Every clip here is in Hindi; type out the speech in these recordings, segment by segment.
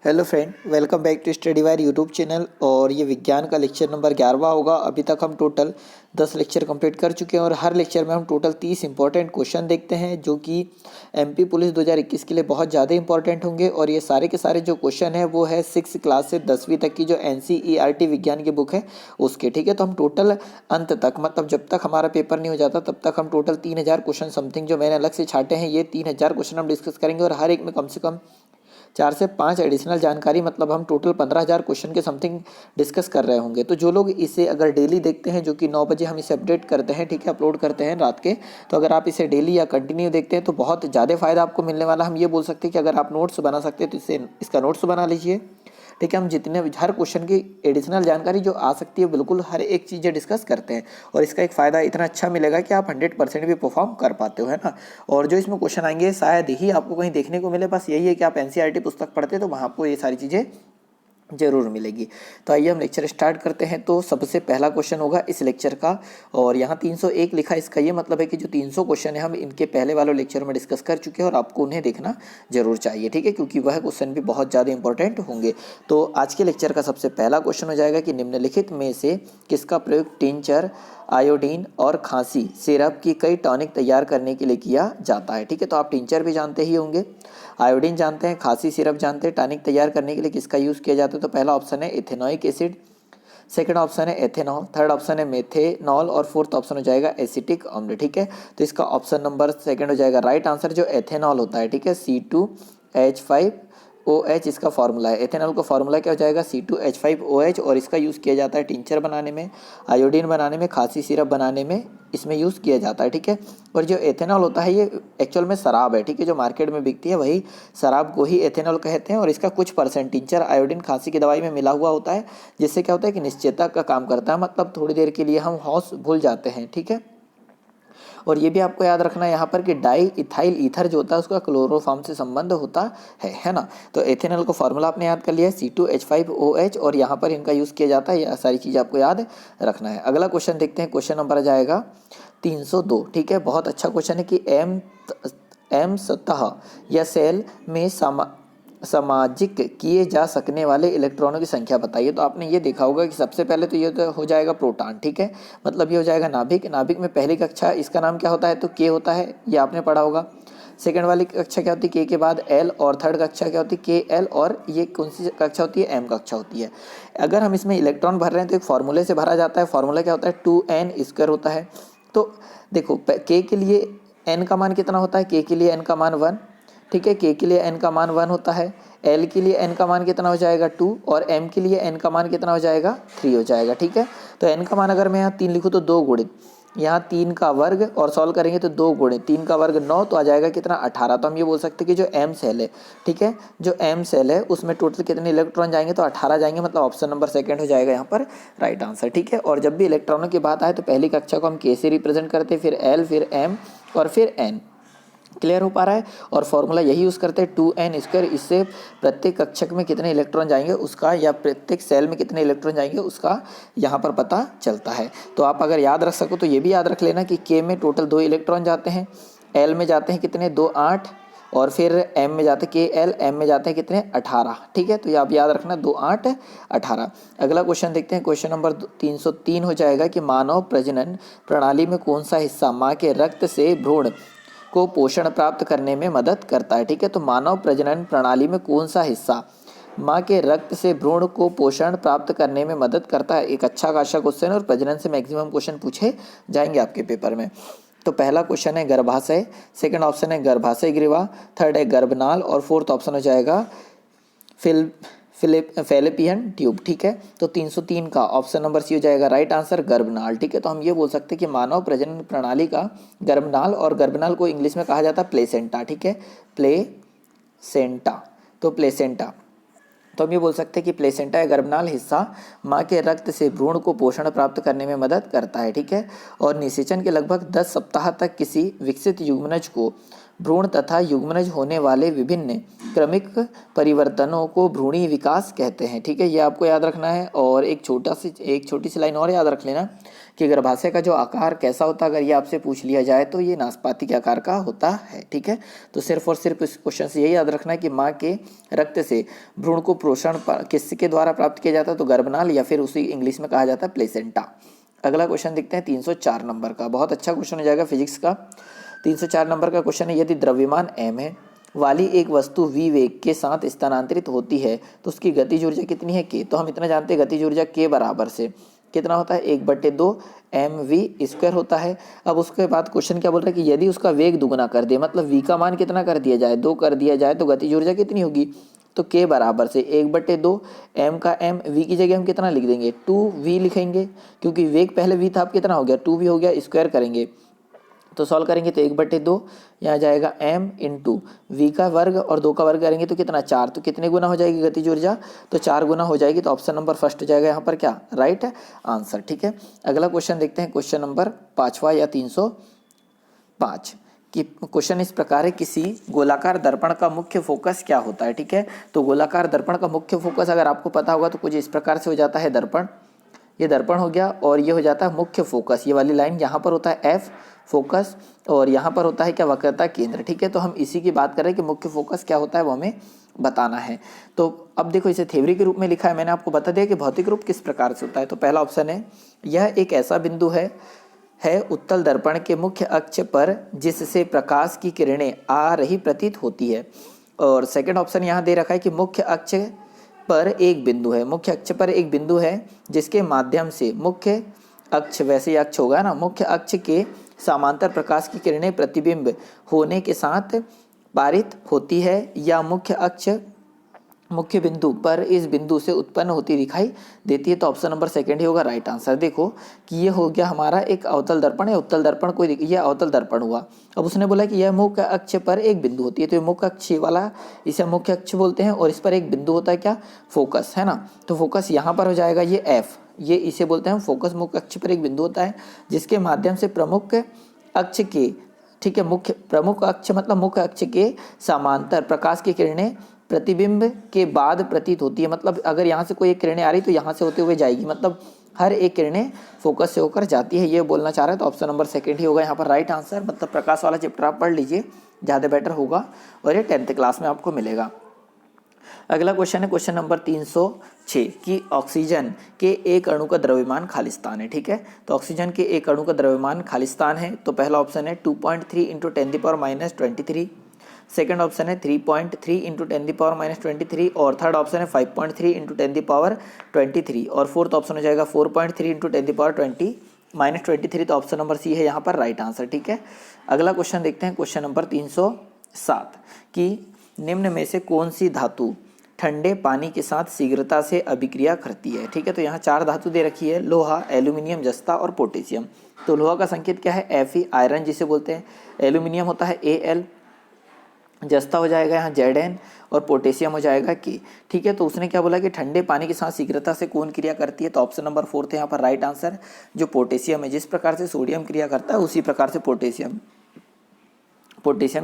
Hello friend, welcome back to study wire YouTube channel. और ये विज्ञान का लेक्चर नंबर 11वां होगा। अभी तक हम टोटल 10 लेक्चर कंप्लीट कर चुके हैं और हर लेक्चर में हम टोटल 30 इंपॉर्टेंट क्वेश्चन देखते हैं जो कि एमपी पुलिस 2021 के लिए बहुत ज़्यादा इंपॉर्टेंट होंगे। और ये सारे के सारे जो क्वेश्चन है वो है 6 क्लास से 10वीं तक की जो NCERT विज्ञान की बुक है उसके। ठीक है, तो हम टोटल अंत तक मतलब जब तक हमारा पेपर नहीं हो जाता तब तक हम टोटल 3000 क्वेश्चन समथिंग जो मैंने अलग से छाटे हैं ये 3000 क्वेश्चन हम डिस्कस करेंगे। और हर एक में कम से कम 4 से 5 एडिशनल जानकारी, मतलब हम टोटल 15,000 क्वेश्चन के समथिंग डिस्कस कर रहे होंगे। तो जो लोग इसे अगर डेली देखते हैं, जो कि 9 बजे हम इसे अपडेट करते हैं, ठीक है, अपलोड करते हैं रात के, तो अगर आप इसे डेली या कंटिन्यू देखते हैं तो बहुत ज़्यादा फायदा आपको मिलने वाला। हम ये बोल सकते हैं कि अगर आप नोट्स बना सकते हैं तो इसका नोट्स बना लीजिए। ठीक है, हम जितने हर क्वेश्चन की एडिशनल जानकारी जो आ सकती है बिल्कुल हर एक चीज़ें डिस्कस करते हैं। और इसका एक फ़ायदा इतना अच्छा मिलेगा कि आप 100% भी परफॉर्म कर पाते हो, है ना। और जो इसमें क्वेश्चन आएंगे शायद ही आपको कहीं देखने को मिले, बस यही है कि आप NCERT पुस्तक पढ़ते हैं तो वहाँ आपको ये सारी चीज़ें जरूर मिलेगी। तो आइए हम लेक्चर स्टार्ट करते हैं। तो सबसे पहला क्वेश्चन होगा इस लेक्चर का, और यहाँ 301 लिखा है। इसका ये मतलब है कि जो 300 क्वेश्चन है हम इनके पहले वाले लेक्चर में डिस्कस कर चुके हैं और आपको उन्हें देखना जरूर चाहिए, ठीक है, क्योंकि वह क्वेश्चन भी बहुत ज़्यादा इंपॉर्टेंट होंगे। तो आज के लेक्चर का सबसे पहला क्वेश्चन हो जाएगा कि निम्नलिखित में से किसका प्रयोग टिंचर, आयोडीन और खांसी सिरप की कई टॉनिक तैयार करने के लिए किया जाता है। ठीक है, तो आप टिंचर भी जानते ही होंगे, आयोडीन जानते हैं, खांसी सिरप जानते हैं। टॉनिक तैयार करने के लिए किसका यूज़ किया जाता है? तो पहला ऑप्शन है इथेनॉइक एसिड, सेकंड ऑप्शन है एथेनॉल, थर्ड ऑप्शन है मेथेनॉल और फोर्थ ऑप्शन हो जाएगा एसिटिक अम्ल। ठीक है, तो इसका ऑप्शन नंबर सेकंड हो जाएगा राइट आंसर, जो एथेनॉल होता है। ठीक है, C2H5OH इसका फॉर्मूला है। एथेनॉल का फॉर्मूला क्या हो जाएगा? C2H5OH, और इसका यूज़ किया जाता है टिंचर बनाने में, आयोडीन बनाने में, खांसी सिरप बनाने में इसमें यूज़ किया जाता है। ठीक है, और जो एथेनॉल होता है ये एक्चुअल में शराब है। ठीक है, जो मार्केट में बिकती है वही शराब को ही एथेनॉल कहते हैं। और इसका कुछ परसेंट टिंचर आयोडीन खांसी की दवाई में मिला हुआ होता है, जिससे क्या होता है कि निश्चेतक का काम करता है, मतलब थोड़ी देर के लिए हम होश भूल जाते हैं। ठीक है, और ये भी आपको याद रखना है यहाँ पर कि डाई इथाइल ईथर जो होता है उसका क्लोरोफॉर्म से संबंध होता है ना। तो एथेनॉल का फॉर्मूला आपने याद कर लिया है C2H5OH, और यहाँ पर इनका यूज़ किया जाता है। यह सारी चीज़ आपको याद रखना है। अगला क्वेश्चन देखते हैं, क्वेश्चन नंबर आ जाएगा 302। ठीक है, बहुत अच्छा क्वेश्चन है कि एम सतह या सेल में सामाजिक किए जा सकने वाले इलेक्ट्रॉनों की संख्या बताइए। तो आपने ये देखा होगा कि सबसे पहले तो ये तो हो जाएगा प्रोटॉन। ठीक है, मतलब ये हो जाएगा नाभिक। नाभिक में पहली कक्षा इसका नाम क्या होता है? तो के होता है, ये आपने पढ़ा होगा। सेकंड वाली कक्षा क्या होती है? के बाद एल, और थर्ड कक्षा क्या होती है? के एल, और ये कौन सी कक्षा होती है? एम कक्षा होती है। अगर हम इसमें इलेक्ट्रॉन भर रहे हैं तो एक फार्मूले से भरा जाता है। फार्मूला क्या होता है? 2n² होता है। तो देखो के के लिए एन का मान कितना होता है? के के लिए एन का मान 1। ठीक है, के लिए एन का मान 1 होता है। एल के लिए एन का मान कितना हो जाएगा? 2, और एम के लिए एन का मान कितना हो जाएगा? 3 हो जाएगा। ठीक है, तो एन का मान अगर मैं यहाँ 3 लिखूँ तो 2 गुणित यहाँ 3 का वर्ग, और सॉल्व करेंगे तो 2 गुणित 3 का वर्ग 9, तो आ जाएगा कितना? 18। तो हम ये बोल सकते हैं कि जो एम सेल है, ठीक है, जो एम सेल है उसमें टोटल कितने इलेक्ट्रॉन जाएंगे? तो 18 जाएंगे, मतलब ऑप्शन नंबर सेकंड हो जाएगा यहाँ पर राइट आंसर। ठीक है, और जब भी इलेक्ट्रॉनों की बात आए तो पहली कक्षा को हम के से रिप्रेजेंट करते हैं, फिर एल, फिर एम और फिर एन। क्लियर हो पा रहा है? और फॉर्मूला यही यूज़ करते हैं 2n²। इससे प्रत्येक कक्षक में कितने इलेक्ट्रॉन जाएंगे उसका, या प्रत्येक सेल में कितने इलेक्ट्रॉन जाएंगे उसका यहाँ पर पता चलता है। तो आप अगर याद रख सको तो ये भी याद रख लेना कि के में टोटल 2 इलेक्ट्रॉन जाते हैं, एल में जाते हैं कितने? 2, 8, और फिर एम में जाते हैं के एल, एम में जाते हैं कितने? 18। ठीक है, तो ये आप याद रखना 2, 8, 18। अगला क्वेश्चन देखते हैं, क्वेश्चन नंबर 303 हो जाएगा कि मानव प्रजनन प्रणाली में कौन सा हिस्सा माँ के रक्त से भ्रूण को पोषण प्राप्त करने में मदद करता है? ठीक है, तो मानव प्रजनन प्रणाली में कौन सा हिस्सा माँ के रक्त से भ्रूण को पोषण प्राप्त करने में मदद करता है? एक अच्छा खासा क्वेश्चन है, और प्रजनन से मैक्सिमम क्वेश्चन पूछे जाएंगे आपके पेपर में। तो पहला क्वेश्चन है गर्भाशय, सेकंड ऑप्शन है गर्भाशय ग्रीवा, थर्ड है गर्भनाल, और फोर्थ ऑप्शन हो जाएगा फेलिपियन ट्यूब। ठीक है, तो 303 का ऑप्शन नंबर सी हो जाएगा राइट आंसर, गर्भनाल। ठीक है, तो हम ये बोल सकते हैं कि मानव प्रजनन प्रणाली का गर्भनाल, और गर्भनाल को इंग्लिश में कहा जाता है प्लेसेंटा। ठीक है, प्लेसेंटा, तो प्लेसेंटा, तो हम ये बोल सकते हैं कि प्लेसेंटा या गर्भनाल हिस्सा माँ के रक्त से भ्रूण को पोषण प्राप्त करने में मदद करता है। ठीक है, और निषेचन के लगभग 10 सप्ताह तक किसी विकसित युग्मनज को भ्रूण तथा युग्मनज होने वाले विभिन्न क्रमिक परिवर्तनों को भ्रूणी विकास कहते हैं। ठीक है, ये आपको याद रखना है। और एक छोटी सी लाइन और याद रख लेना कि गर्भाशय का जो आकार कैसा होता है, अगर ये आपसे पूछ लिया जाए तो ये नाशपाती के आकार का होता है। ठीक है, तो सिर्फ और सिर्फ इस क्वेश्चन से यही याद रखना है कि माँ के रक्त से भ्रूण को पोषण किसके द्वारा प्राप्त किया जाता है, तो गर्भनाल, या फिर उसी इंग्लिश में कहा जाता है प्लेसेंटा। अगला क्वेश्चन देखते हैं 304 नंबर का, बहुत अच्छा क्वेश्चन हो जाएगा फिजिक्स का। 304 नंबर का क्वेश्चन है, यदि द्रव्यमान m है वाली एक वस्तु v वेग के साथ स्थानांतरित होती है तो उसकी गतिज ऊर्जा कितनी है k। तो हम इतना जानते हैं गतिज ऊर्जा k बराबर से कितना होता है 1/2 mv² होता है। अब उसके बाद क्वेश्चन क्या बोल रहा है कि यदि उसका वेग दुगुना कर दे, मतलब v का मान कितना कर दिया जाए, 2 कर दिया जाए, तो गतिज ऊर्जा कितनी होगी, तो k बराबर से 1/2 m का m, v की जगह हम कितना लिख देंगे 2v लिखेंगे, क्योंकि वेग पहले v था, अब कितना हो गया 2v हो गया, स्क्वायर करेंगे तो सॉल्व करेंगे तो 1/2 यहाँ जाएगा m इंटू वी का वर्ग और 2 का वर्ग करेंगे तो कितना 4, तो कितने गुना हो जाएगी गतिज ऊर्जा, तो 4 गुना हो जाएगी। तो ऑप्शन नंबर फर्स्ट हो जाएगा यहाँ पर क्या राइट आंसर। ठीक है, अगला क्वेश्चन देखते हैं, क्वेश्चन नंबर 5वां या 305 कि क्वेश्चन इस प्रकार है, किसी गोलाकार दर्पण का मुख्य फोकस क्या होता है। ठीक है, तो गोलाकार दर्पण का मुख्य फोकस अगर आपको पता होगा तो कुछ इस प्रकार से हो जाता है, दर्पण, ये दर्पण हो गया और ये हो जाता है मुख्य फोकस, ये वाली लाइन यहाँ पर होता है एफ फोकस और यहाँ पर होता है क्या वक्रता केंद्र। ठीक है, तो हम इसी की बात कर रहे हैं कि मुख्य फोकस क्या होता है वो हमें बताना है। तो अब देखो इसे थ्योरी के रूप में लिखा है, मैंने आपको बता दिया कि भौतिक रूप किस प्रकार से होता है। तो पहला ऑप्शन है, यह एक ऐसा बिंदु है उत्तल दर्पण के मुख्य अक्ष पर जिससे प्रकाश की किरणें आ रही प्रतीत होती है। और सेकंड ऑप्शन यहाँ दे रखा है कि मुख्य अक्ष पर एक बिंदु है, मुख्य अक्ष पर एक बिंदु है जिसके माध्यम से मुख्य अक्ष, वैसे ही अक्ष होगा ना, मुख्य अक्ष के समांतर प्रकाश की किरणें प्रतिबिंब होने के साथ पारित होती है या मुख्य बिंदु पर इस बिंदु से उत्पन्न होती दिखाई देती है। तो ऑप्शन नंबर सेकंड ही होगा राइट आंसर। देखो कि ये हो गया हमारा एक अवतल दर्पण है, उत्तल दर्पण कोई, ये अवतल दर्पण हुआ। अब उसने बोला कि यह मुख्य अक्ष पर एक बिंदु होती है, तो ये मुख्य अक्ष वाला इसे मुख्य अक्ष बोलते हैं और इस पर एक बिंदु होता है क्या फोकस, है ना। तो फोकस यहाँ पर हो जाएगा ये एफ, ये इसे बोलते हैं फोकस। मुख्य अक्ष पर एक बिंदु होता है जिसके माध्यम से प्रमुख अक्ष के, ठीक है, मुख्य प्रमुख अक्ष मतलब मुख्य अक्ष के समांतर प्रकाश की किरणें प्रतिबिंब के बाद प्रतीत होती है। मतलब अगर यहाँ से कोई एक किरणें आ रही तो यहाँ से होते हुए जाएगी, मतलब हर एक किरणें फोकस से होकर जाती है, ये बोलना चाह रहे हैं। तो ऑप्शन नंबर सेकंड ही होगा यहाँ पर राइट आंसर। मतलब प्रकाश वाला चैप्टर आप पढ़ लीजिए, ज़्यादा बेटर होगा और ये 10th क्लास में आपको मिलेगा। अगला क्वेश्चन है क्वेश्चन नंबर 306 कि ऑक्सीजन के एक अणु का द्रव्यमान खाली स्थान है। ठीक है, तो ऑक्सीजन के एक अणु का द्रव्यमान खाली स्थान है, तो पहला ऑप्शन है 2.3 इंटू 10⁻⁻23, सेकंड ऑप्शन है 3.3 इंटू 10⁻⁻23 और थर्ड ऑप्शन है 5.3 इंटू 10⁻23 और फोर्थ ऑप्शन हो जाएगा 4.3 इंटू 10⁻20⁻23। तो ऑप्शन नंबर सी है यहाँ पर राइट आंसर। ठीक है, अगला क्वेश्चन देखते हैं क्वेश्चन नंबर 307 कि निम्न में से कौन सी धातु ठंडे पानी के साथ शीघ्रता से अभिक्रिया करती है। ठीक है, तो यहाँ 4 धातु दे रखी है, लोहा, एल्यूमिनियम, जस्ता और पोटेशियम। तो लोहा का संकेत क्या है Fe, आयरन जिसे बोलते हैं, एल्यूमिनियम होता है Al, जस्ता हो जाएगा यहाँ Zn और पोटेशियम हो जाएगा K। ठीक है, तो उसने क्या बोला कि ठंडे पानी के साथ शीघ्रता से कौन क्रिया करती है, तो ऑप्शन नंबर 4 यहाँ पर राइट आंसर। जो पोटेशियम है, जिस प्रकार से सोडियम क्रिया करता है उसी प्रकार से पोटेशियम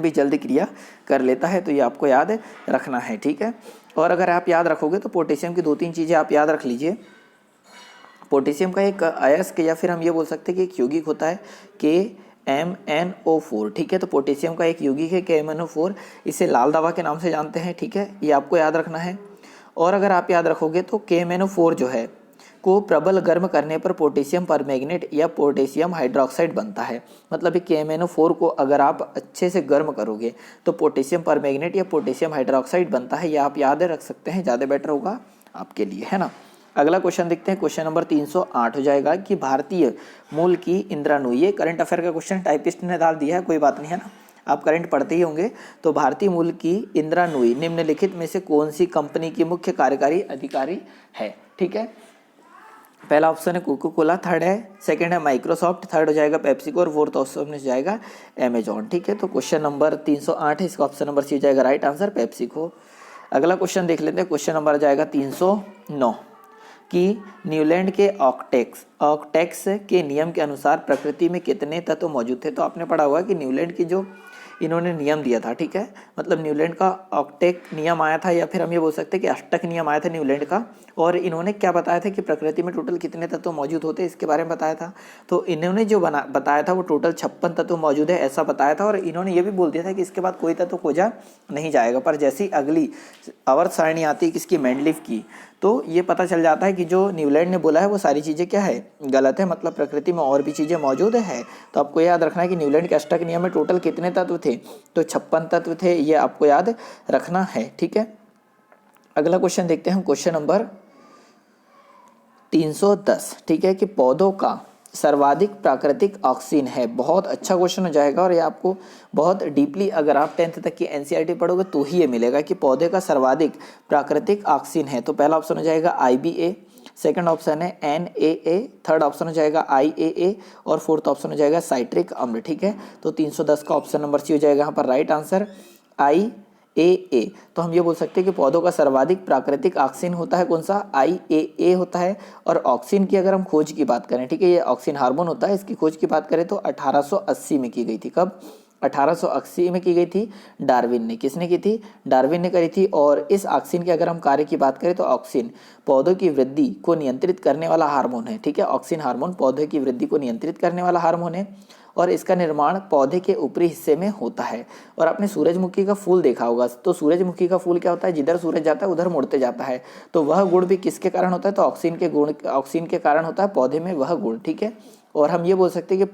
भी जल्दी क्रिया कर लेता है, तो ये आपको याद रखना है। ठीक है, और अगर आप याद रखोगे तो पोटेशियम की 2-3 चीज़ें आप याद रख लीजिए। पोटेशियम का एक अयस्क या फिर हम ये बोल सकते हैं कि एक यौगिक होता है KMnO4। ठीक है, तो पोटेशियम का एक यौगिक है KMnO4, इसे लाल दवा के नाम से जानते हैं। ठीक है, ये आपको याद रखना है। और अगर आप याद रखोगे तो KMnO4 जो है को प्रबल गर्म करने पर पोटेशियम परमैंगनेट या पोटेशियम हाइड्रोक्साइड बनता है। मतलब KMnO4 को अगर आप अच्छे से गर्म करोगे तो पोटेशियम परमैंगनेट या पोटेशियम हाइड्रोक्साइड बनता है, ये आप याद रख सकते हैं, ज़्यादा बेटर होगा आपके लिए, है ना। अगला क्वेश्चन देखते हैं, क्वेश्चन नंबर 308 हो जाएगा कि भारतीय मूल की इंद्रानुई, ये करंट अफेयर का क्वेश्चन टाइपिस्ट ने डाल दिया है, कोई बात नहीं, है ना, आप करंट पढ़ते ही होंगे। तो भारतीय मूल की इंद्रानुई निम्नलिखित में से कौन सी कंपनी की मुख्य कार्यकारी अधिकारी है। ठीक है, पहला ऑप्शन है कोको कोला, थर्ड है, सेकंड है माइक्रोसॉफ्ट, थर्ड हो जाएगा पेप्सिको और फोर्थ ऑप्शन हो जाएगा अमेजॉन। ठीक है, तो क्वेश्चन नंबर 308 है, इसका ऑप्शन नंबर सी हो जाएगा राइट आंसर, पेप्सिको। अगला क्वेश्चन देख लेते हैं, क्वेश्चन नंबर आ जाएगा 309 कि न्यूलैंड के ऑक्टेक्स के नियम के अनुसार प्रकृति में कितने तत्व मौजूद थे। तो आपने पढ़ा होगा कि न्यूलैंड की जो इन्होंने नियम दिया था, ठीक है। मतलब न्यूलैंड का ऑक्टेट नियम आया था, या फिर हम ये बोल सकते हैं कि अष्टक नियम आया था न्यूलैंड का। और इन्होंने क्या बताया था कि प्रकृति में टोटल कितने तत्व मौजूद होते हैं, इसके बारे में बताया था। तो इन्होंने जो बताया था वो टोटल 56 तत्व मौजूद है ऐसा बताया था। और इन्होंने ये भी बोल दिया था कि इसके बाद कोई तत्व खोजा नहीं जाएगा। पर जैसी अगली आवर्त सारणी आती है किसकी, मेंडलीफ की, तो ये पता चल जाता है कि जो न्यूलैंड ने बोला है वो सारी चीज़ें क्या है, गलत है। मतलब प्रकृति में और भी चीज़ें मौजूद है। तो आपको याद रखना है कि न्यूलैंड के अष्टक नियम में टोटल कितने तत्व थे, तो 56 तत्व थे, ये आपको याद रखना है, ठीक है। अगला क्वेश्चन देखते हैं हम, क्वेश्चन नंबर 310, ठीक है, कि पौधों का सर्वाधिक प्राकृतिक ऑक्सीजन है। बहुत अच्छा क्वेश्चन हो जाएगा और ये आपको बहुत डीपली अगर आप 10th तक की एनसीईआरटी पढ़ोगे तो ही ये मिलेगा कि पौधे का सर्वाधिक प्राकृतिक ऑक्सीजन है। तो पहला ऑप्शन हो जाएगा IBA, सेकंड ऑप्शन है NAA, थर्ड ऑप्शन हो जाएगा IAA और फोर्थ ऑप्शन हो जाएगा साइट्रिक अम्ल, ठीक है। तो 310 का ऑप्शन नंबर सी हो जाएगा यहाँ पर राइट आंसर IAA। तो हम ये बोल सकते हैं कि पौधों का सर्वाधिक प्राकृतिक ऑक्सीजन होता है कौन सा, IAA होता है। और ऑक्सीजन की अगर हम खोज की बात करें, ठीक है, ये ऑक्सीजन हार्मोन होता है, इसकी खोज की बात करें तो 1880 में की गई थी। कब, 1880 में की गई थी। डार्विन ने, किसने की थी, डार्विन ने करी थी। और इस ऑक्सीजन के अगर हम कार्य की बात करें तो ऑक्सीजन पौधों की वृद्धि को नियंत्रित करने वाला हार्मोन है, ठीक है। ऑक्सीजन हार्मोन पौधे की वृद्धि को नियंत्रित करने वाला हार्मोन है और इसका निर्माण पौधे के ऊपरी हिस्से में होता है। और आपने सूरजमुखी का फूल देखा होगा, तो सूरजमुखी का फूल क्या होता है, जिधर सूरज जाता है उधर मुड़ते जाता है। तो वह गुण भी किसके कारण होता है, तो ऑक्सीजन के गुण, ऑक्सीजन के कारण होता है पौधे में वह गुण, ठीक है। और हम ये बोल सकते हैं कि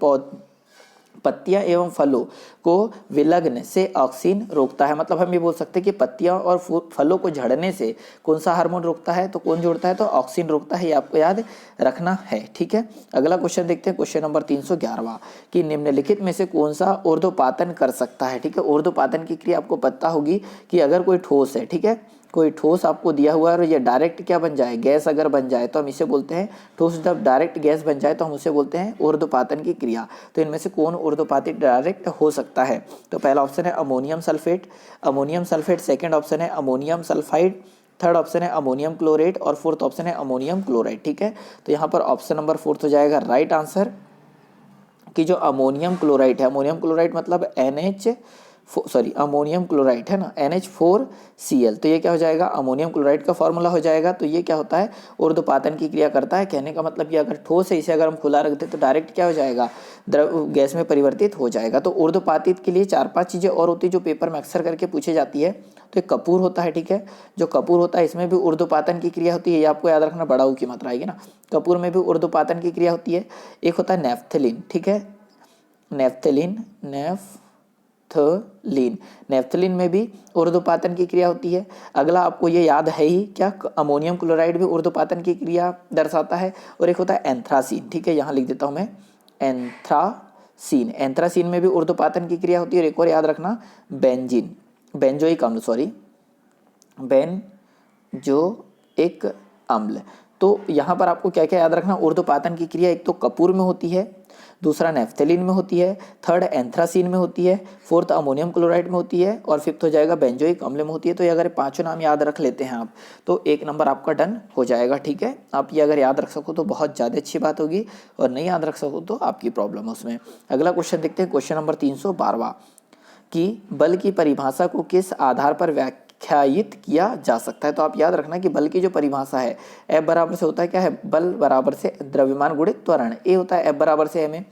पत्तियां एवं फलों को विलग्न से ऑक्सीजन रोकता है। मतलब हम ये बोल सकते हैं कि पत्तियां और फलों को झड़ने से कौन सा हार्मोन रोकता है, तो कौन जोड़ता है, तो ऑक्सीजन रोकता है। ये आपको याद रखना है, ठीक है। अगला क्वेश्चन देखते हैं, क्वेश्चन नंबर 311, कि निम्नलिखित में से कौन सा ऊर्ध्वपातन कर सकता है, ठीक है। ऊर्ध्वपातन की क्रिया आपको पता होगी कि अगर कोई ठोस है, ठीक है, कोई ठोस आपको दिया हुआ है और ये डायरेक्ट क्या बन जाए, गैस अगर बन जाए तो हम इसे बोलते हैं ठोस। जब डायरेक्ट गैस बन जाए तो हम उसे बोलते हैं ऊर्ध्वपातन की क्रिया। तो इनमें से कौन ऊर्ध्वपातित डायरेक्ट हो सकता है, तो पहला ऑप्शन है अमोनियम सल्फेट, सेकंड ऑप्शन है अमोनियम सल्फाइड, थर्ड ऑप्शन है अमोनियम क्लोरेट और फोर्थ ऑप्शन है अमोनियम क्लोराइड, ठीक है। तो यहाँ पर ऑप्शन नंबर फोर्थ हो जाएगा राइट आंसर, कि जो अमोनियम क्लोराइड है, अमोनियम क्लोराइड मतलब अमोनियम क्लोराइड है ना, NH4Cl। तो ये क्या हो जाएगा, अमोनियम क्लोराइड का फॉर्मूला हो जाएगा। तो ये क्या होता है, ऊर्ध्वपातन की क्रिया करता है। कहने का मतलब कि अगर ठोस है, इसे अगर हम खुला रख दे तो डायरेक्ट क्या हो जाएगा, द्रव गैस में परिवर्तित हो जाएगा। तो ऊर्ध्वपातित के लिए 4-5 चीज़ें और होती है जो पेपर में अक्सर करके पूछे जाती है। तो एक कपूर होता है, ठीक है, जो कपूर होता है इसमें भी ऊर्ध्वपातन की क्रिया होती है। ये आपको याद रखना, बड़ा ऊ की मात्रा आएगी ना, कपूर में भी ऊर्ध्वपातन की क्रिया होती है। एक होता है नेफ्थलीन, ठीक है, नेफ्थलीन में भी ऊर्ध्वपातन की क्रिया होती है। अगला आपको ये याद है ही क्या, अमोनियम क्लोराइड भी ऊर्ध्वपातन की क्रिया दर्शाता है। और एक होता है एंथ्रासीन, ठीक है, यहाँ लिख देता हूँ मैं, एंथ्रासीन में भी ऊर्ध्वपातन की क्रिया होती है। और एक और याद रखना, बेंजोइक अम्ल। तो यहाँ पर आपको क्या क्या याद रखना, ऊर्ध्वपातन की क्रिया एक तो कपूर में होती है, दूसरा नेफ्थलीन में होती है, थर्ड एंथ्रासीन में होती है, फोर्थ अमोनियम क्लोराइड में होती है और फिफ्थ हो जाएगा बेंजोइक अम्ल में होती है। तो ये अगर पांचों नाम याद रख लेते हैं आप तो एक नंबर आपका डन हो जाएगा, ठीक है। आप ये अगर याद रख सको तो बहुत ज़्यादा अच्छी बात होगी और नहीं याद रख सको तो आपकी प्रॉब्लम है उसमें। अगला क्वेश्चन देखते हैं, क्वेश्चन नंबर 312, कि बल की परिभाषा को किस आधार पर व्याख्यायित किया जा सकता है। तो आप याद रखना कि बल की जो परिभाषा है, F बराबर से होता है क्या है, बल बराबर से द्रव्यमान गुणित त्वरण, ए होता है F बराबर से m।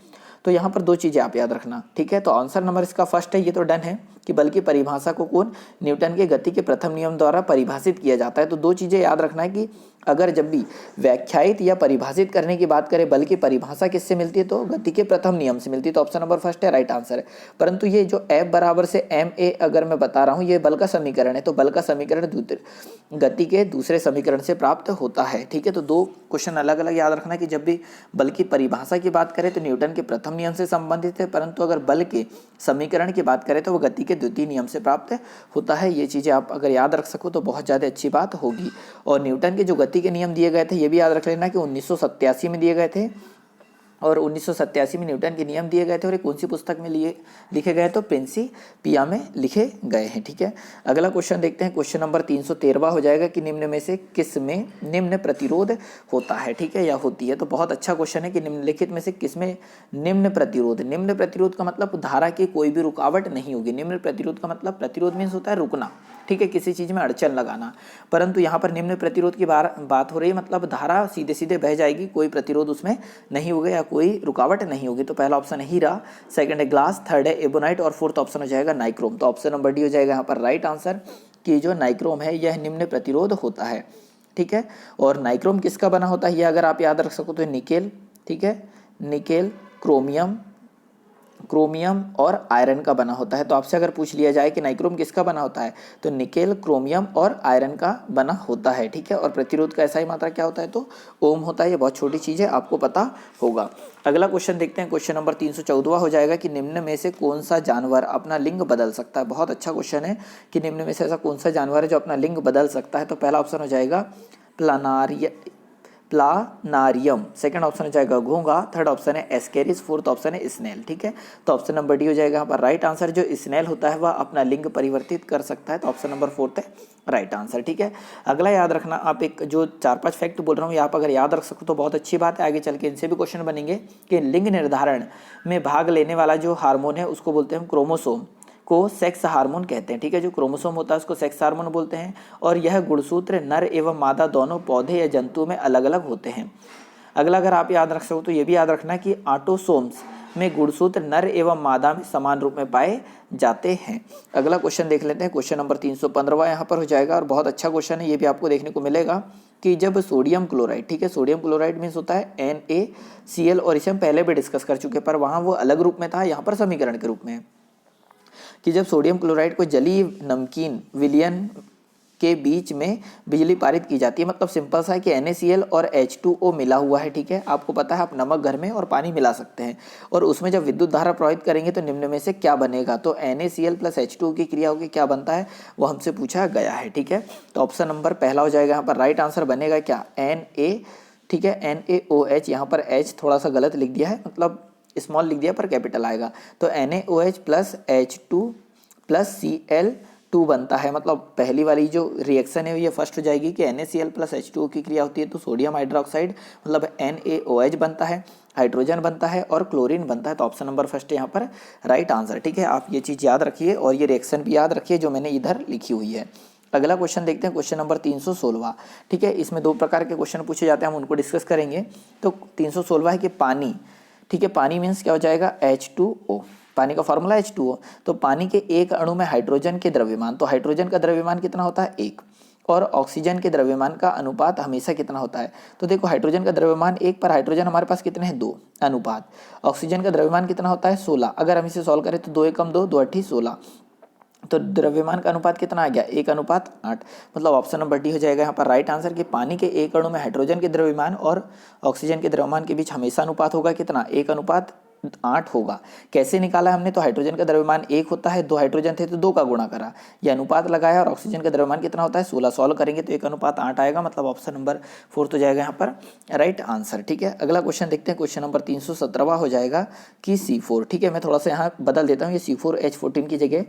तो यहाँ पर दो चीज़ें आप याद रखना, ठीक है। तो आंसर नंबर इसका फर्स्ट है, ये तो डन है कि बल की परिभाषा को कौन, न्यूटन के गति के प्रथम नियम द्वारा परिभाषित किया जाता है। तो दो चीज़ें याद रखना है कि अगर जब भी व्याख्यायित या परिभाषित करने की बात करें, बल की परिभाषा किससे मिलती है, तो गति के प्रथम नियम से मिलती है। तो ऑप्शन नंबर फर्स्ट है राइट आंसर है। परंतु ये जो F बराबर से ma अगर मैं बता रहा हूँ, ये बल का समीकरण है। तो बल का समीकरण गति के दूसरे समीकरण से प्राप्त होता है, ठीक है। तो दो क्वेश्चन अलग अलग याद रखना कि जब भी बल की परिभाषा की बात करें तो न्यूटन के प्रथम नियम से संबंधित है, परंतु अगर बल के समीकरण की बात करें तो वो गति के द्वितीय नियम से प्राप्त होता है। ये चीज़ें आप अगर याद रख सको तो बहुत ज़्यादा अच्छी बात होगी। और न्यूटन के जो गति के नियम दिए गए थे ये भी याद रख लेना कि 1987 में दिए गए थे और 1987 में न्यूटन के नियम दिए गए थे और ये कौन सी पुस्तक में लिए लिखे गए तो प्रिंसिपिया में लिखे गए हैं। ठीक है, अगला क्वेश्चन देखते हैं। क्वेश्चन नंबर 313 हो जाएगा कि निम्न में से किस में निम्न प्रतिरोध होता है, ठीक है, या होती है। तो बहुत अच्छा क्वेश्चन है कि निम्नलिखित में से किस में निम्न प्रतिरोध। निम्न प्रतिरोध का मतलब धारा की कोई भी रुकावट नहीं होगी। निम्न प्रतिरोध का मतलब प्रतिरोध मीन्स होता है रुकना, ठीक है, किसी चीज में अड़चन लगाना, परंतु यहाँ पर निम्न प्रतिरोध की बात हो रही है, मतलब धारा सीधे सीधे बह जाएगी, कोई प्रतिरोध उसमें नहीं होगा या कोई रुकावट नहीं होगी। तो पहला ऑप्शन हीरा, सेकंड है ग्लास, थर्ड है एबोनाइट और फोर्थ ऑप्शन हो जाएगा नाइक्रोम। तो ऑप्शन नंबर डी हो जाएगा यहाँ पर राइट आंसर कि जो नाइक्रोम है यह निम्न प्रतिरोध होता है। ठीक है, और नाइक्रोम किसका बना होता है ये अगर आप याद रख सको तो निकेल, ठीक है, निकेल, क्रोमियम और आयरन का बना होता है। तो आपसे अगर पूछ लिया जाए कि नाइक्रोम किसका बना होता है तो निकेल, क्रोमियम और आयरन का बना होता है। ठीक है, और प्रतिरोध का ऐसा ही मात्रा क्या होता है तो ओम होता है। ये बहुत छोटी चीज़ है, आपको पता होगा। अगला क्वेश्चन देखते हैं। क्वेश्चन नंबर 314 हो जाएगा कि निम्न में से कौन सा जानवर अपना लिंग बदल सकता है। बहुत अच्छा क्वेश्चन है कि निम्न में से ऐसा कौन सा जानवर है जो अपना लिंग बदल सकता है। तो पहला ऑप्शन हो जाएगा प्लानारियम, सेकंड ऑप्शन हो जाएगा घोंघा, थर्ड ऑप्शन है एस्केरिस, फोर्थ ऑप्शन है स्नेल। ठीक है, तो ऑप्शन नंबर डी हो जाएगा यहाँ पर राइट आंसर। जो स्नेल होता है वह अपना लिंग परिवर्तित कर सकता है, तो ऑप्शन नंबर फोर्थ है राइट आंसर। ठीक है, अगला याद रखना, आप एक जो 4-5 फैक्ट बोल रहा हूँ ये आप अगर याद रख सको तो बहुत अच्छी बात है। आगे चल के इनसे भी क्वेश्चन बनेंगे कि लिंग निर्धारण में भाग लेने वाला जो हार्मोन है उसको बोलते हैं क्रोमोसोम, को सेक्स हार्मोन कहते हैं। ठीक है, जो क्रोमोसोम होता है उसको सेक्स हार्मोन बोलते हैं। और यह गुणसूत्र नर एवं मादा दोनों पौधे या जंतु में अलग अलग होते हैं। अगला अगर आप याद रख सको तो ये भी याद रखना कि ऑटोसोम्स में गुणसूत्र नर एवं मादा में समान रूप में पाए जाते हैं। अगला क्वेश्चन देख लेते हैं। क्वेश्चन नंबर 315 यहाँ पर हो जाएगा और बहुत अच्छा क्वेश्चन है, ये भी आपको देखने को मिलेगा कि जब सोडियम क्लोराइड, ठीक है, सोडियम क्लोराइड मीन्स होता है NaCl और इसे हम पहले भी डिस्कस कर चुके, पर वहाँ वो अलग रूप में था, यहाँ पर समीकरण के रूप में, कि जब सोडियम क्लोराइड को जलीय नमकीन विलयन के बीच में बिजली पारित की जाती है, मतलब सिंपल सा है कि NaCl और H2O मिला हुआ है। ठीक है, आपको पता है आप नमक घर में और पानी मिला सकते हैं और उसमें जब विद्युत धारा प्रवाहित करेंगे तो निम्न में से क्या बनेगा। तो NaCl प्लस H2O की क्रिया होगी, क्या बनता है वो हमसे पूछा गया है। ठीक है, तो ऑप्शन नंबर पहला हो जाएगा यहाँ पर राइट आंसर बनेगा क्या Na। ठीक है, NaOH, यहाँ पर H थोड़ा सा गलत लिख दिया है, मतलब स्मॉल लिख दिया पर कैपिटल आएगा। तो NaOH plus H2 plus Cl2 बनता है, मतलब पहली वाली जो रिएक्शन है ये फर्स्ट हो जाएगी कि NaCl प्लस H2O की क्रिया होती है तो सोडियम हाइड्रोक्साइड मतलब NaOH बनता है, हाइड्रोजन बनता है और क्लोरीन बनता है। तो ऑप्शन नंबर फर्स्ट है यहाँ पर राइट आंसर। ठीक है, आप ये चीज़ याद रखिए और ये रिएक्शन भी याद रखिए जो मैंने इधर लिखी हुई है। अगला क्वेश्चन देखते हैं, क्वेश्चन नंबर 316। ठीक है, इसमें 2 प्रकार के क्वेश्चन पूछे जाते हैं, हम उनको डिस्कस करेंगे। तो 316 है कि पानी, ठीक है, पानी मीन्स क्या हो जाएगा H2O, पानी का फॉर्मूला H2O। तो पानी के एक अणु में हाइड्रोजन के द्रव्यमान, तो हाइड्रोजन का द्रव्यमान कितना होता है 1 और ऑक्सीजन के द्रव्यमान का अनुपात हमेशा कितना होता है। तो देखो हाइड्रोजन का द्रव्यमान 1 पर हाइड्रोजन हमारे पास कितने हैं 2 अनुपात, ऑक्सीजन का द्रव्यमान कितना होता है 16। अगर हम इसे सॉल्व करें तो 2 एकम 2, 2 अट्ठी 16, तो द्रव्यमान का अनुपात कितना आ गया 1:8, मतलब ऑप्शन नंबर डी हो जाएगा यहाँ पर राइट आंसर कि पानी के एक अणु में हाइड्रोजन के द्रव्यमान और ऑक्सीजन के द्रव्यमान के बीच हमेशा अनुपात होगा कितना 1:8 होगा। कैसे निकाला हमने, तो हाइड्रोजन का द्रव्यमान 1 होता है, 2 हाइड्रोजन थे तो 2 का गुणा करा, यह अनुपात लगाया और ऑक्सीजन का द्रव्यमान कितना होता है 16, सॉल्व करेंगे तो 1:8 आएगा, मतलब ऑप्शन नंबर 4 हो जाएगा यहाँ पर राइट आंसर। ठीक है, अगला क्वेश्चन देखते हैं। क्वेश्चन नंबर 317 हो जाएगा कि C4, ठीक है, मैं थोड़ा सा यहाँ बदल देता हूँ, ये C4H14 की जगह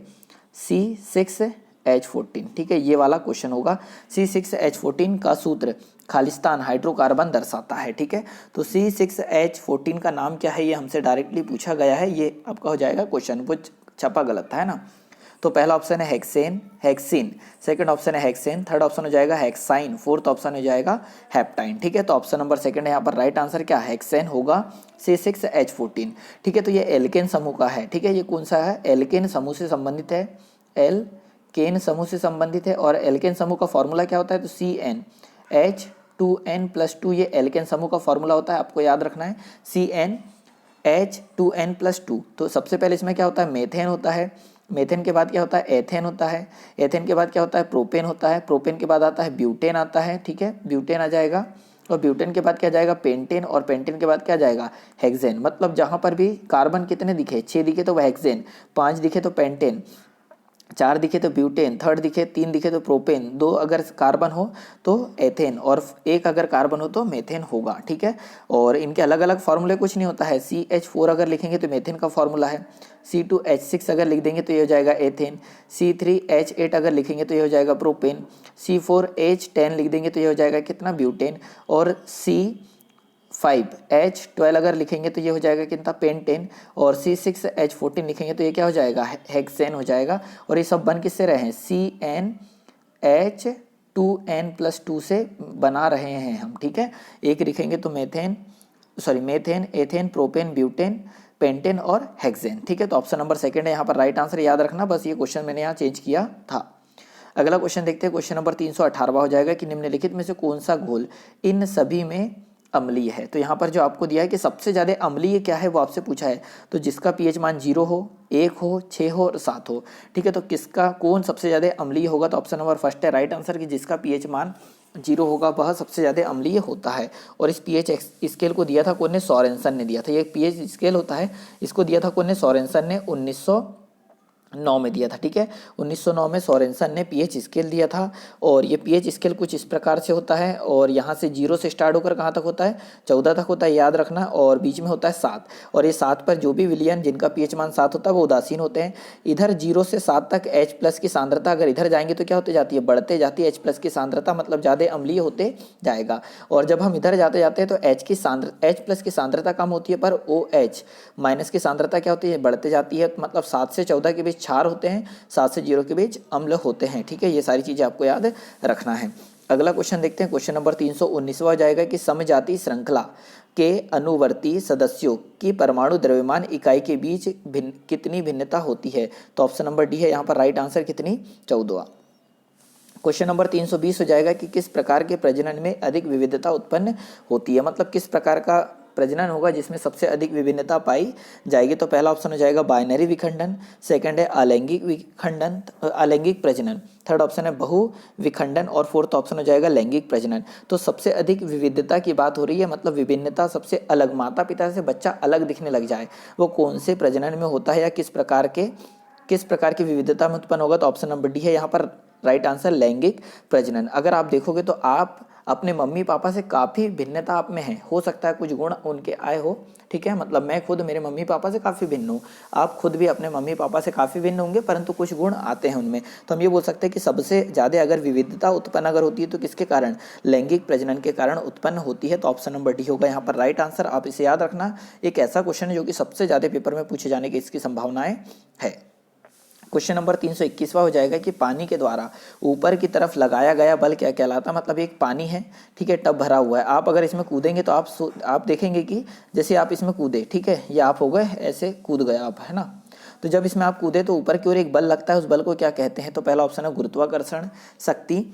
C6H14, ठीक है, ये वाला क्वेश्चन होगा। C6H14 का सूत्र खालिस्तान हाइड्रोकार्बन दर्शाता है। ठीक है, तो C6H14 का नाम क्या है ये हमसे डायरेक्टली पूछा गया है, ये आपका हो जाएगा क्वेश्चन, वो छपा गलत था है ना। तो पहला ऑप्शन है हेक्सीन, सेकंड ऑप्शन है हेक्सेन, थर्ड ऑप्शन हो जाएगा हेक्साइन, फोर्थ ऑप्शन हो जाएगा हेप्टाइन। ठीक है, तो ऑप्शन नंबर सेकंड है यहाँ पर राइट आंसर क्या हेक्सेन होगा C6H14। ठीक है, तो ये एल्केन समूह का है। ठीक है, ये कौन सा है एल्केन समूह से संबंधित है, एल्केन समूह से संबंधित है और एल्केन समूह का फॉर्मूला क्या होता है तो CnH2n+2, ये एल्केन समूह का फॉर्मूला होता है, आपको याद रखना है CnH2n+2। तो सबसे पहले इसमें क्या होता है मेथेन होता है, मेथेन के बाद क्या होता है एथेन होता है, एथेन के बाद क्या होता है प्रोपेन होता है, प्रोपेन के बाद आता है ब्यूटेन आता है। ठीक है, ब्यूटेन आ जाएगा और ब्यूटेन के बाद क्या जाएगा पेंटेन और पेंटेन के बाद क्या जाएगा हेक्सेन। मतलब जहाँ पर भी कार्बन कितने दिखे 6 दिखे तो वह हेक्सेन, 5 दिखे तो पेंटेन, 4 दिखे तो ब्यूटेन, थर्ड दिखे, 3 दिखे तो प्रोपेन, 2 अगर कार्बन हो तो एथेन और 1 अगर कार्बन हो तो मेथेन होगा, ठीक है। और इनके अलग अलग फार्मूले कुछ नहीं होता है। CH4 अगर लिखेंगे तो मेथेन का फार्मूला है, C2H6 अगर लिख देंगे तो ये हो जाएगा एथेन, C3H8 अगर लिखेंगे तो ये हो जाएगा प्रोपेन, C4H10 लिख देंगे तो ये हो जाएगा कितना, ब्यूटेन, और C5H12 अगर लिखेंगे तो ये हो जाएगा कितना, पेंटेन, और C6H14 लिखेंगे तो ये क्या हो जाएगा, हेक्सेन हो जाएगा। और ये सब बन किससे रहे हैं, CnH2n+2 से बना रहे हैं हम, ठीक है। एक लिखेंगे तो methane, ethane, propane, butane, pentane और हेक्सेन, ठीक है। तो ऑप्शन नंबर सेकंड है यहाँ पर राइट आंसर, याद रखना, बस ये क्वेश्चन मैंने यहाँ चेंज किया था। अगला क्वेश्चन देखते हैं, क्वेश्चन नंबर 318 हो जाएगा कि निम्नलिखित में से कौन सा घोल इन सभी में अम्लीय है। तो यहाँ पर जो आपको दिया है कि सबसे ज़्यादा अम्लीय क्या है वो आपसे पूछा है, तो जिसका पीएच मान 0 हो, 1 हो, 6 हो और 7 हो, ठीक है। तो किसका कौन सबसे ज़्यादा अम्लीय होगा, तो ऑप्शन नंबर फर्स्ट है राइट आंसर, कि जिसका पीएच मान 0 होगा वह सबसे ज़्यादा अम्लीय होता है। और इस पीएच स्केल को दिया था कौन ने, सोरेनसन ने दिया था। ये पीएच स्केल होता है, इसको दिया था कौन ने, सोरेनसन ने 1909 में दिया था, ठीक है। 1909 में सोरेनसन ने पीएच स्केल दिया था। और ये पीएच स्केल कुछ इस प्रकार से होता है, और यहाँ से 0 से स्टार्ट होकर कहाँ तक होता है, 14 तक होता है, याद रखना। और बीच में होता है 7, और ये 7 पर जो भी विलियन जिनका पीएच मान 7 होता है वो उदासीन होते हैं। इधर 0 से 7 तक H+ की सांद्रता अगर इधर जाएंगे तो क्या होते जाती है, बढ़ते जाती है H+ की सांद्रता, मतलब ज़्यादा अम्लीय होते जाएगा। और जब हम इधर जाते जाते हैं तो H+ की सांद्रता कम होती है, पर OH- की सांद्रता क्या होती है, बढ़ते जाती है। मतलब 7 से 14 के बीच क्षार होते हैं, 7 से 0 के बीच अम्ल होते हैं, ठीक है। ये सारी चीज़ें आपको याद रखना है। अगला क्वेश्चन देखते हैं, क्वेश्चन नंबर 319 हो जाएगा कि समजातीय श्रृंखला के अनुवर्ती सदस्यों की परमाणु द्रव्यमान इकाई के बीच कितनी भिन्नता होती है। तो ऑप्शन नंबर डी है यहाँ पर राइट आंसर, कितनी, 14। क्वेश्चन नंबर 320 हो जाएगा कि किस प्रकार के प्रजनन में अधिक विविधता उत्पन्न होती है, मतलब किस प्रकार का प्रजनन होगा जिसमें सबसे अधिक विभिन्नता पाई जाएगी। तो पहला ऑप्शन हो जाएगा बाइनरी विखंडन, सेकंड है अलैंगिक विखंडन, अलैंगिक प्रजनन, थर्ड ऑप्शन है बहु विखंडन, और फोर्थ ऑप्शन हो जाएगा लैंगिक प्रजनन। तो सबसे अधिक विविधता की बात हो रही है, मतलब विभिन्नता सबसे अलग, माता पिता से बच्चा अलग दिखने लग जाए, वो कौन से प्रजनन में होता है या किस प्रकार की विविधता में उत्पन्न होगा। तो ऑप्शन नंबर डी है यहाँ पर राइट आंसर, लैंगिक प्रजनन। अगर आप देखोगे तो आप अपने मम्मी पापा से काफ़ी भिन्नता आप में है, हो सकता है कुछ गुण उनके आए हो, ठीक है। मतलब मैं खुद मेरे मम्मी पापा से काफ़ी भिन्न हूँ, आप खुद भी अपने मम्मी पापा से काफ़ी भिन्न होंगे, परंतु कुछ गुण आते हैं उनमें। तो हम ये बोल सकते हैं कि सबसे ज़्यादा अगर विविधता उत्पन्न अगर होती है तो किसके कारण, लैंगिक प्रजनन के कारण उत्पन्न होती है। तो ऑप्शन नंबर डी होगा यहाँ पर राइट आंसर। आप इसे याद रखना, एक ऐसा क्वेश्चन है जो कि सबसे ज़्यादा पेपर में पूछे जाने की इसकी संभावनाएं है। क्वेश्चन नंबर 321वां हो जाएगा कि पानी के द्वारा ऊपर की तरफ लगाया गया बल क्या कहलाता है। मतलब एक पानी है, ठीक है, टब भरा हुआ है, आप अगर इसमें कूदेंगे तो आप देखेंगे कि जैसे आप इसमें कूदे, ठीक है, ये आप हो गए ऐसे कूद गए आप, है ना। तो जब इसमें आप कूदे तो ऊपर की ओर एक बल लगता है, उस बल को क्या कहते हैं। तो पहला ऑप्शन है गुरुत्वाकर्षण शक्ति,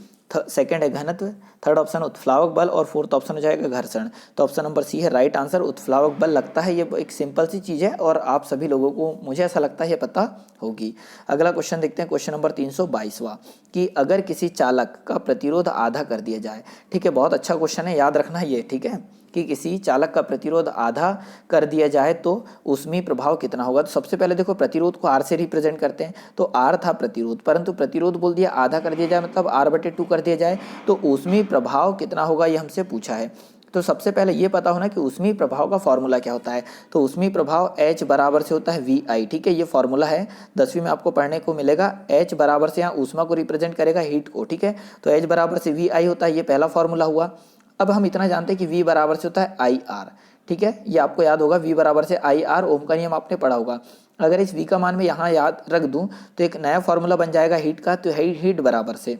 सेकंड है घनत्व, थर्ड ऑप्शन उत्प्लावक बल, और फोर्थ ऑप्शन हो जाएगा घर्षण। तो ऑप्शन नंबर सी है राइट आंसर, उत्प्लावक बल लगता है। ये एक सिंपल सी चीज़ है और आप सभी लोगों को, मुझे ऐसा लगता है, ये पता होगी। अगला क्वेश्चन देखते हैं, क्वेश्चन नंबर 322वां, कि अगर किसी चालक का प्रतिरोध आधा कर दिया जाए, ठीक है, बहुत अच्छा क्वेश्चन है, याद रखना ये, ठीक है, कि किसी चालक का प्रतिरोध आधा कर दिया जाए तो ऊष्मीय प्रभाव कितना होगा। तो सबसे पहले देखो, प्रतिरोध को आर से रिप्रेजेंट करते हैं, तो आर था प्रतिरोध, परंतु प्रतिरोध बोल दिया आधा कर दिया जाए, मतलब R/2 कर दिया जाए, तो ऊष्मीय प्रभाव कितना होगा ये हमसे पूछा है। तो सबसे पहले ये पता होना कि ऊष्मीय प्रभाव का फॉर्मूला क्या होता है। तो ऊष्मीय प्रभाव H बराबर से होता है VI, ठीक है, ये फॉर्मूला है, 10वीं में आपको पढ़ने को मिलेगा। H बराबर से यहाँ ऊष्मा को रिप्रेजेंट करेगा, हीट को, ठीक है, तो H बराबर से VI होता है, ये पहला फॉर्मूला हुआ। अब हम इतना जानते हैं कि V बराबर से होता है IR, ठीक है, ये आपको याद होगा, V बराबर से IR, ओम का नियम आपने पढ़ा होगा। अगर इस V का मान मैं यहाँ याद रख दूँ तो एक नया फॉर्मूला बन जाएगा हीट का, तो हीट बराबर से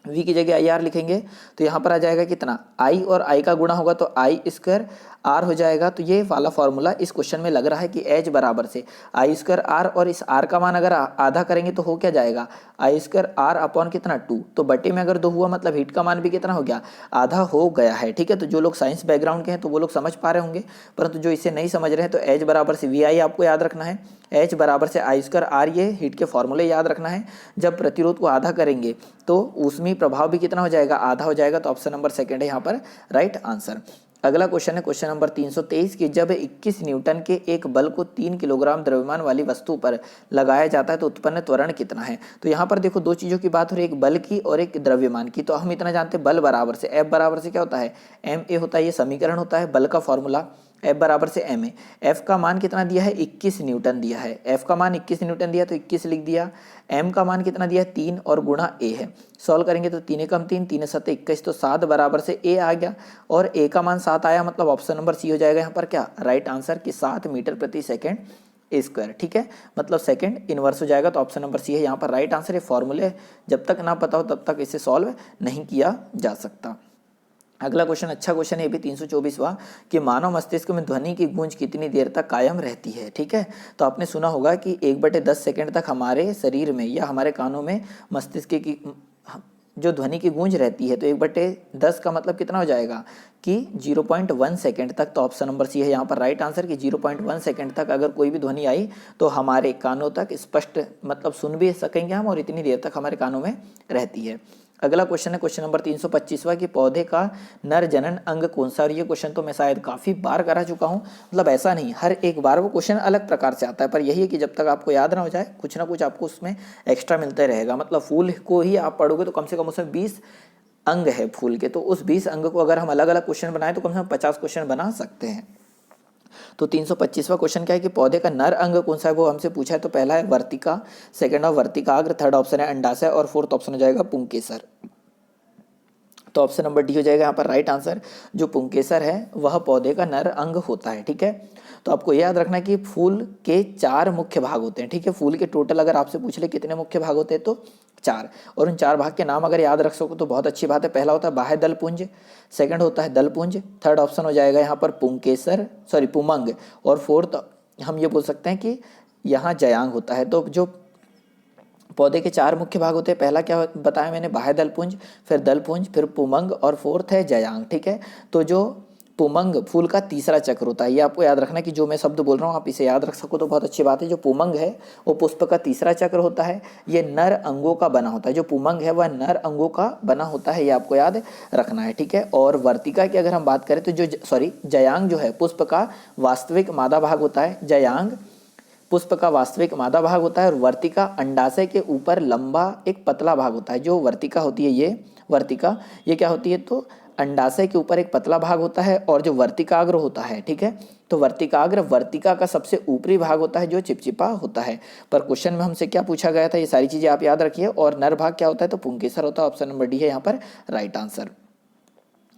V की जगह IR लिखेंगे तो यहाँ पर आ जाएगा कितना, I और I का गुणा होगा तो I² R हो जाएगा। तो ये वाला फॉर्मूला इस क्वेश्चन में लग रहा है कि H बराबर से I² R, और इस R का मान अगर आधा करेंगे तो हो क्या जाएगा, I² R अपॉन कितना 2, तो बटे में अगर 2 हुआ मतलब हीट का मान भी कितना हो गया, आधा हो गया है, ठीक है। तो जो लोग साइंस बैकग्राउंड के हैं तो वो लोग समझ पा रहे होंगे, परंतु जो इसे नहीं समझ रहे हैं तो H बराबर से VI आपको याद रखना है, H बराबर से I² R, ये हीट के फॉर्मूले याद रखना है। जब प्रतिरोध को आधा करेंगे तो ऊष्मीय प्रभाव भी कितना हो जाएगा, आधा हो जाएगा। तो ऑप्शन नंबर सेकंड है यहाँ पर राइट आंसर। अगला क्वेश्चन है क्वेश्चन नंबर 323 कि जब 21 न्यूटन के एक बल को 3 किलोग्राम द्रव्यमान वाली वस्तु पर लगाया जाता है तो उत्पन्न त्वरण कितना है। तो यहाँ पर देखो दो चीज़ों की बात हो रही है, एक बल की और एक द्रव्यमान की। तो हम इतना जानते हैं बल बराबर से F बराबर से क्या होता है, एम ए होता है, ये समीकरण होता है बल का फॉर्मूला। F बराबर से एम ए। एफ का मान कितना दिया है, 21 न्यूटन दिया है। एफ का मान 21 न्यूटन दिया तो 21 लिख दिया। एम का मान कितना दिया है, 3 और गुणा ए है। सॉल्व करेंगे तो 3 एकम 3, 3 7 21, तो 7 बराबर से ए आ गया और ए का मान 7 आया, मतलब ऑप्शन नंबर सी हो जाएगा यहाँ पर क्या राइट आंसर कि 7 मीटर प्रति सेकेंड स्क्वायर। ठीक है, मतलब सेकंड इनवर्स हो जाएगा, तो ऑप्शन नंबर सी है यहाँ पर राइट आंसर। ये फॉर्मूले जब तक ना पता हो तब तक इसे सॉल्व नहीं किया जा सकता। अगला क्वेश्चन अच्छा क्वेश्चन है, ये भी 324वां कि मानव मस्तिष्क में ध्वनि की गूंज कितनी देर तक कायम रहती है। ठीक है, तो आपने सुना होगा कि 1/10 सेकंड तक हमारे शरीर में या हमारे कानों में मस्तिष्क की जो ध्वनि की गूंज रहती है, तो 1/10 का मतलब कितना हो जाएगा कि 0.1 सेकेंड तक। तो ऑप्शन नंबर सी है यहाँ पर राइट आंसर कि 0.1 सेकेंड तक अगर कोई भी ध्वनि आई तो हमारे कानों तक स्पष्ट मतलब सुन भी सकेंगे हम, और इतनी देर तक हमारे कानों में रहती है। अगला क्वेश्चन है क्वेश्चन नंबर 325वां कि पौधे का नर जनन अंग कौन सा। और ये क्वेश्चन तो मैं शायद काफ़ी बार करा चुका हूँ, मतलब ऐसा नहीं, हर एक बार वो क्वेश्चन अलग प्रकार से आता है, पर यही है कि जब तक आपको याद ना हो जाए कुछ ना कुछ आपको उसमें एक्स्ट्रा मिलता रहेगा। मतलब फूल को ही आप पढ़ोगे तो कम से कम उसमें 20 अंग है फूल के, तो उस 20 अंग को अगर हम अलग अलग क्वेश्चन बनाए तो कम से कम 50 क्वेश्चन बना सकते हैं। तो 325वां क्वेश्चन क्या है कि पौधे का नर अंग कौन सा है, वो हमसे पूछा है। तो पहला है वर्तिका, सेकंड है वर्तिकाग्र, थर्ड ऑप्शन है अंडाशय और फोर्थ ऑप्शन हो जाएगा पुंकेसर। तो ऑप्शन नंबर डी हो जाएगा यहाँ पर राइट आंसर। जो पुंकेसर है वह पौधे का नर अंग होता है। ठीक है, तो आपको याद रखना कि फूल के 4 मुख्य भाग होते हैं। ठीक है, फूल के टोटल अगर आपसे पूछ ले कितने मुख्य भाग होते हैं तो 4, और उन 4 भाग के नाम अगर याद रख सको तो बहुत अच्छी बात है। पहला होता है बाह्य दल पुंज, सेकंड होता है दल पुंज, थर्ड ऑप्शन हो जाएगा यहाँ पर पुंकेसर सॉरी पुमंग, और फोर्थ हम ये बोल सकते हैं कि यहाँ जयांग होता है। तो जो पौधे के 4 मुख्य भाग होते हैं, पहला क्या बताया मैंने, बाह्य दलपुंज, फिर दलपुंज, फिर पुमंग और फोर्थ है जयांग। ठीक है, तो जो पुमंग फूल का तीसरा चक्र होता है, ये आपको याद रखना कि जो मैं शब्द बोल रहा हूँ आप इसे याद रख सको तो बहुत अच्छी बात है। जो पुमंग है वो पुष्प का तीसरा चक्र होता है, ये नर अंगों का बना होता है। जो पुमंग है वह नर अंगों का बना होता है, ये आपको याद रखना है। ठीक है, और वर्तिका की अगर हम बात करें तो जयांग जो है पुष्प का वास्तविक मादा भाग होता है। जयांग पुष्प का वास्तविक मादा भाग होता है, और वर्तिका अंडाशय के ऊपर लंबा एक पतला भाग होता है। जो वर्तिका होती है ये वर्तिका ये क्या होती है, तो अंडाशय के ऊपर एक पतला भाग होता है, और जो वर्तिकाग्र होता है, ठीक है, तो वर्तिकाग्र वर्तिका का सबसे ऊपरी भाग होता है जो चिपचिपा होता है। पर क्वेश्चन में हमसे क्या पूछा गया था, ये सारी चीजें आप याद रखिए। और नर भाग क्या होता है, तो पुंकेसर होता है। ऑप्शन नंबर डी है यहाँ पर राइट आंसर।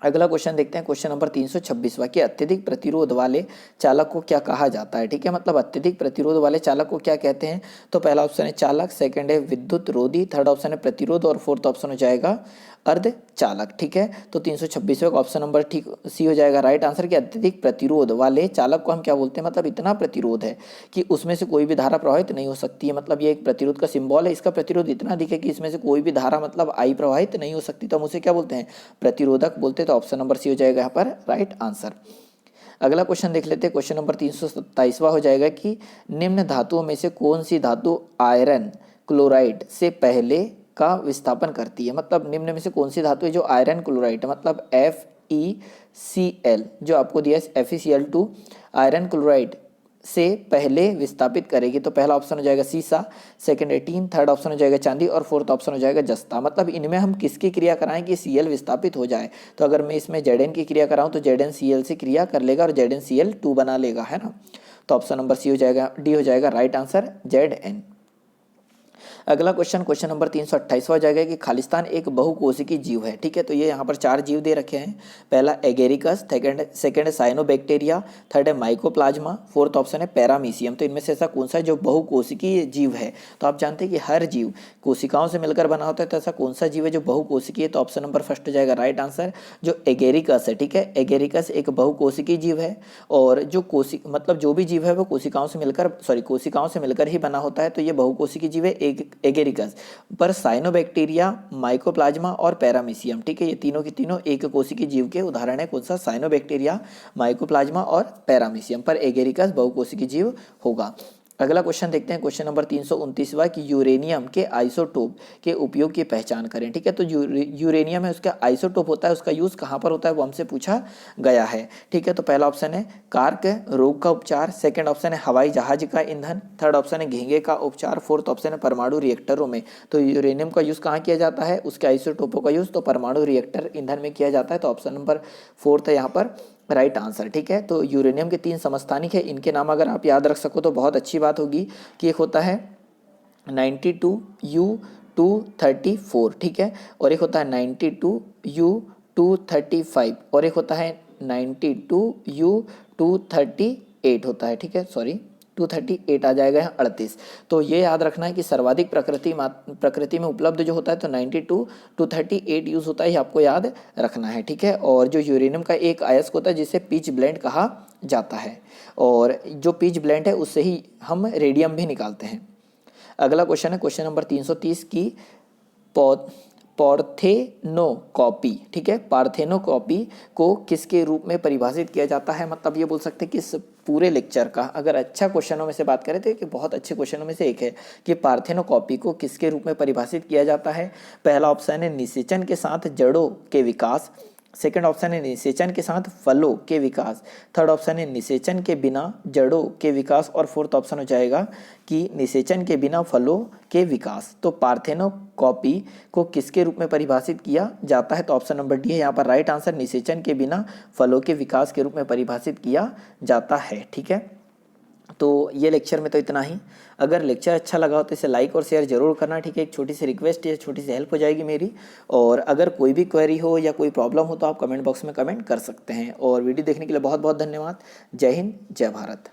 अगला क्वेश्चन देखते हैं क्वेश्चन नंबर 326वां कि अत्यधिक प्रतिरोध वाले चालक को क्या कहा जाता है। ठीक है, मतलब अत्यधिक प्रतिरोध वाले चालक को क्या कहते हैं। तो पहला ऑप्शन है चालक, सेकंड है विद्युत रोधी, थर्ड ऑप्शन है प्रतिरोध, और फोर्थ ऑप्शन हो जाएगा अर्ध चालक। ठीक है, तो 326वें का ऑप्शन नंबर ठीक सी हो जाएगा राइट आंसर कि अत्यधिक प्रतिरोध वाले चालक को हम क्या बोलते हैं, मतलब इतना प्रतिरोध है कि उसमें से कोई भी धारा प्रवाहित नहीं हो सकती है। मतलब ये एक प्रतिरोध का सिंबल है, इसका प्रतिरोध इतना अधिक है कि इसमें से कोई भी धारा मतलब आई प्रवाहित नहीं हो सकती, तो हम उसे क्या बोलते हैं, प्रतिरोधक बोलते हैं। तो ऑप्शन नंबर सी हो जाएगा यहाँ पर राइट आंसर। अगला क्वेश्चन देख लेते हैं क्वेश्चन नंबर 327वां हो जाएगा कि निम्न धातुओं में से कौन सी धातु आयरन क्लोराइड से पहले का विस्थापन करती है। मतलब निम्न में से कौन सी धातु है जो आयरन क्लोराइड मतलब FeCl जो आपको दिया है FeCl2 आयरन क्लोराइड से पहले विस्थापित करेगी। तो पहला ऑप्शन हो जाएगा सीसा, सेकंड है टीन, थर्ड ऑप्शन हो जाएगा चांदी, और फोर्थ ऑप्शन हो जाएगा जस्ता। मतलब इनमें हम किसकी क्रिया कराएं कि Cl विस्थापित हो जाए। तो अगर मैं इसमें Zn की क्रिया कराऊं तो ZnCl से क्रिया कर लेगा और ZnCl2 बना लेगा, है ना। तो ऑप्शन नंबर सी हो जाएगा, डी हो जाएगा राइट आंसर Zn। अगला क्वेश्चन नंबर 328वां हो जाएगा कि खालिस्तान एक बहुकोशिकीय जीव है। ठीक है, तो ये यहाँ पर 4 जीव दे रखे हैं। पहला एगेरिकस, सेकंड है साइनोबैक्टीरिया, थर्ड है माइकोप्लाज्मा, फोर्थ ऑप्शन है पैरामीशियम। तो इनमें से ऐसा कौन सा है जो बहुकोशिकीय जीव है। तो आप जानते हैं कि हर जीव कोशिकाओं से मिलकर बना होता है, तो ऐसा कौन सा जीव है जो बहुकोशिकीय। तो ऑप्शन नंबर फर्स्ट हो जाएगा राइट आंसर जो एगेरिकस है। ठीक है, एगेरिकस एक बहुकोशिकीय जीव है, और जो मतलब जो भी जीव है वो कोशिकाओं से मिलकर ही बना होता है। तो ये बहुकोशिकीय जीव है एगेरिकस। पर साइनोबैक्टीरिया, माइकोप्लाज्मा और पैरामीशियम, ठीक है, ये तीनों की तीनों एक कोशिकीय जीव के उदाहरण है। कौन सा, साइनोबैक्टीरिया, माइकोप्लाज्मा और पैरामीशियम। पर एगेरिकस बहुकोशिकीय जीव होगा। अगला क्वेश्चन देखते हैं, क्वेश्चन नंबर 329वां कि यूरेनियम के आइसोटोप के उपयोग की पहचान करें। ठीक है, तो यूरेनियम है उसका आइसोटोप होता है, उसका यूज़ कहाँ पर होता है वो हमसे पूछा गया है। ठीक है, तो पहला ऑप्शन है कार्क रोग का उपचार, सेकंड ऑप्शन है हवाई जहाज का ईंधन, थर्ड ऑप्शन है घेंगे का उपचार, फोर्थ ऑप्शन है परमाणु रिएक्टरों में। तो यूरेनियम का यूज़ कहाँ किया जाता है, उसके आइसोटोपों का यूज़ तो परमाणु रिएक्टर ईंधन में किया जाता है। तो ऑप्शन नंबर फोर्थ है यहाँ पर राइट आंसर। ठीक है, तो यूरेनियम के 3 समस्थानिक है, इनके नाम अगर आप याद रख सको तो बहुत अच्छी बात होगी कि एक होता है 92U234, ठीक है, और एक होता है 92U235 और एक होता है 92U238 होता है। ठीक है, सॉरी 238 आ जाएगा यहाँ 38। तो ये याद रखना है कि सर्वाधिक प्रकृति में उपलब्ध जो होता है तो 92 238 यूज होता है, ये आपको याद रखना है। ठीक है, और जो यूरेनियम का एक अयस्क होता है जिसे पिच ब्लेंड कहा जाता है, और जो पिच ब्लेंड है उससे ही हम रेडियम भी निकालते हैं। अगला क्वेश्चन है क्वेश्चन नंबर 330 की पार्थेनोकॉपी। ठीक है, पार्थेनोकॉपी को किसके रूप में परिभाषित किया जाता है, मतलब ये बोल सकते हैं कि इस पूरे लेक्चर का अगर अच्छा क्वेश्चनों में से बात करें तो कि बहुत अच्छे क्वेश्चनों में से एक है कि पार्थेनोकॉपी को किसके रूप में परिभाषित किया जाता है। पहला ऑप्शन है निषेचन के साथ जड़ों के विकास, सेकंड ऑप्शन है निषेचन के साथ फलों के विकास, थर्ड ऑप्शन है निषेचन के बिना जड़ों के विकास, और फोर्थ ऑप्शन हो जाएगा कि निषेचन के बिना फलों के विकास। तो पार्थेनोकॉपी को किसके रूप में परिभाषित किया जाता है, तो ऑप्शन नंबर डी है यहाँ पर राइट आंसर, निषेचन के बिना फलों के विकास के रूप में परिभाषित किया जाता है। ठीक है, तो ये लेक्चर में तो इतना ही। अगर लेक्चर अच्छा लगा हो तो इसे लाइक और शेयर जरूर करना। ठीक है, एक छोटी सी रिक्वेस्ट है, छोटी सी हेल्प हो जाएगी मेरी। और अगर कोई भी क्वेरी हो या कोई प्रॉब्लम हो तो आप कमेंट बॉक्स में कमेंट कर सकते हैं। और वीडियो देखने के लिए बहुत बहुत धन्यवाद। जय हिंद, जय भारत।